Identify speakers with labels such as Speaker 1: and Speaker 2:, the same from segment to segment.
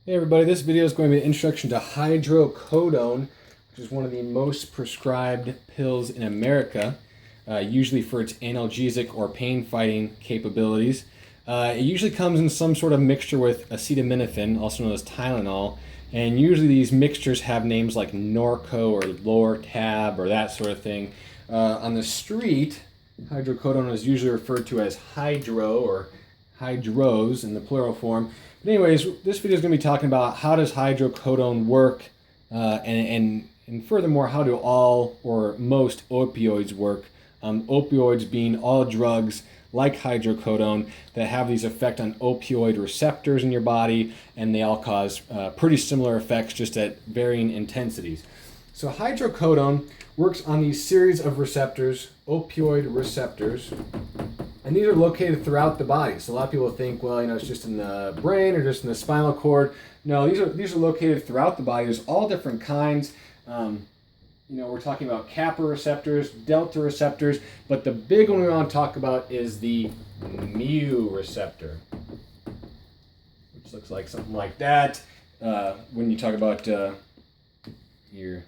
Speaker 1: Hey everybody, this video is going to be an introduction to hydrocodone, which is one of the most prescribed pills in America, usually for its analgesic or pain-fighting capabilities. It usually comes in some sort of mixture with acetaminophen, also known as Tylenol, and usually these mixtures have names like Norco or Lortab or that sort of thing. On the street, hydrocodone is usually referred to as hydro or hydros in the plural form. But anyways, this video is going to be talking about how does hydrocodone work, and furthermore, how do all or most opioids work? Opioids being all drugs like hydrocodone that have these effect on opioid receptors in your body, and they all cause pretty similar effects, just at varying intensities. So hydrocodone works on these series of receptors, opioid receptors, and these are located throughout the body. So a lot of people think, well, it's just in the brain or just in the spinal cord. No, these are located throughout the body. There's all different kinds. We're talking about kappa receptors, delta receptors, but the big one we want to talk about is the mu receptor, which looks like something like that. When you talk about your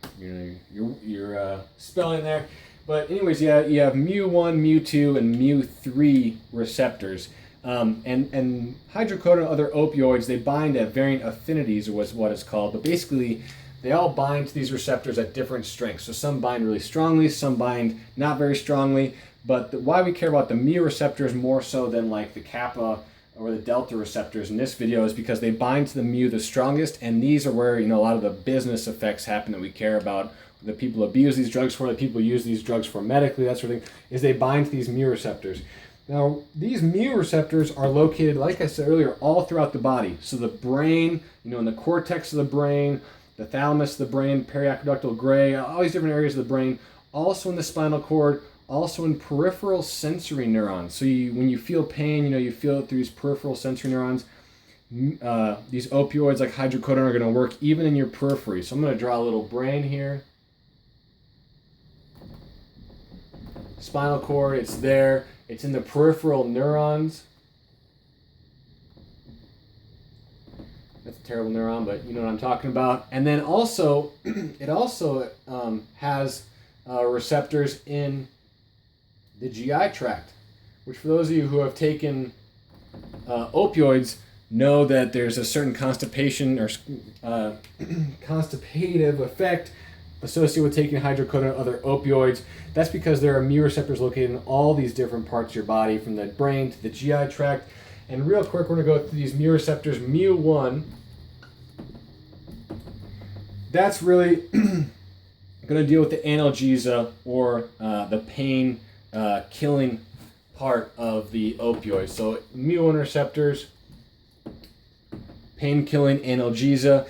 Speaker 1: spelling there. But anyways, you have mu1, mu2, and mu3 receptors. And hydrocodone and other opioids, they bind at varying affinities, was what it's called. But basically, they all bind to these receptors at different strengths. So some bind really strongly, some bind not very strongly. But why we care about the mu receptors more so than like the kappa or the delta receptors in this video is because they bind to the mu the strongest, and these are where a lot of the business effects happen that we care about. The people abuse these drugs for, the people use these drugs for medically, that sort of thing, is they bind to these mu receptors. Now, these mu receptors are located, like I said earlier, all throughout the body. So the brain, in the cortex of the brain, the thalamus of the brain, periaqueductal gray, all these different areas of the brain, also in the spinal cord, also in peripheral sensory neurons. So when you feel pain, you feel it through these peripheral sensory neurons. These opioids like hydrocodone are going to work even in your periphery. So I'm going to draw a little brain here. Spinal cord, it's there. It's in the peripheral neurons. That's a terrible neuron, but you know what I'm talking about. And then also, it also has receptors in the GI tract, which for those of you who have taken opioids know that there's a certain constipation or constipative effect associated with taking hydrocodone and other opioids. That's because there are mu receptors located in all these different parts of your body, from the brain to the GI tract. And real quick, we're going to go through these mu receptors. Mu1, that's really going to deal with the analgesia or the pain killing part of the opioid. So mu1 receptors, pain killing, analgesia.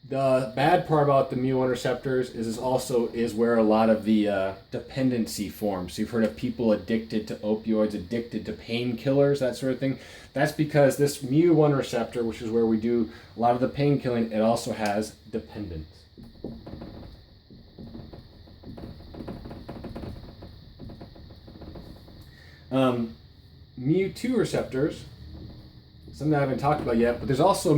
Speaker 1: The bad part about the mu1 receptors is where a lot of the dependency forms. So you've heard of people addicted to opioids, addicted to painkillers, that sort of thing. That's because this mu1 receptor, which is where we do a lot of the pain killing, it also has dependence. Mu2 receptors, something I haven't talked about yet, but there's also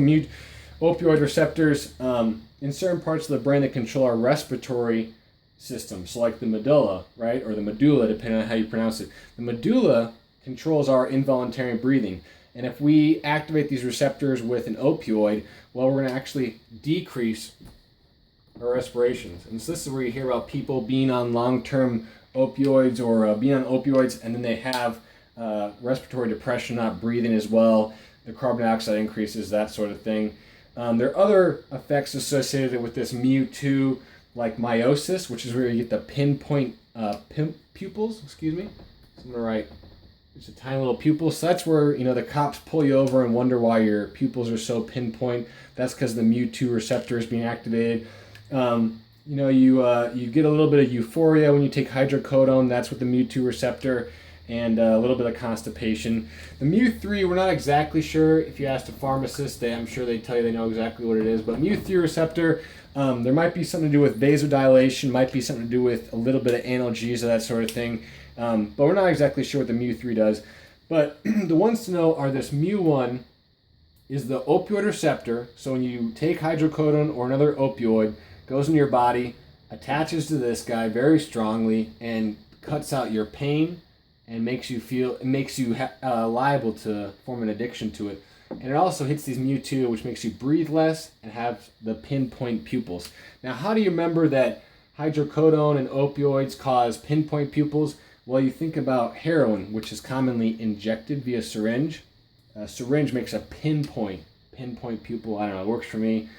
Speaker 1: opioid receptors in certain parts of the brain that control our respiratory system. So like the medulla, right? Or the medulla, depending on how you pronounce it. The medulla controls our involuntary breathing. And if we activate these receptors with an opioid, well, we're going to actually decrease our respirations. And so this is where you hear about people being on long-term opioids or being on opioids, and then they have respiratory depression, not breathing as well. The carbon dioxide increases, that sort of thing. There are other effects associated with this mu2, like meiosis, which is where you get the pinpoint pupils. So I'm going to write, it's a tiny little pupil. So that's where, the cops pull you over and wonder why your pupils are so pinpoint. That's because the mu2 receptor is being activated. You get a little bit of euphoria when you take hydrocodone. That's with the mu2 receptor. And a little bit of constipation. The mu3, we're not exactly sure. If you asked a pharmacist, I'm sure they'd tell you they know exactly what it is. But mu3 receptor, there might be something to do with vasodilation, might be something to do with a little bit of analgesia, that sort of thing. But we're not exactly sure what the mu3 does. But the ones to know are this mu1 is the opioid receptor. So when you take hydrocodone or another opioid, goes in your body, attaches to this guy very strongly, and cuts out your pain, and makes you liable to form an addiction to it. And it also hits these mu2, which makes you breathe less and have the pinpoint pupils. Now, how do you remember that hydrocodone and opioids cause pinpoint pupils? Well, you think about heroin, which is commonly injected via syringe. A syringe makes a pinpoint pupil. I don't know, it works for me.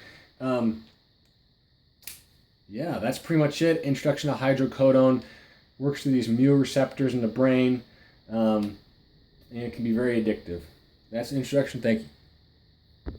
Speaker 1: Yeah, that's pretty much it. Introduction to hydrocodone. Works through these mu receptors in the brain, and it can be very addictive. That's the introduction. Thank you.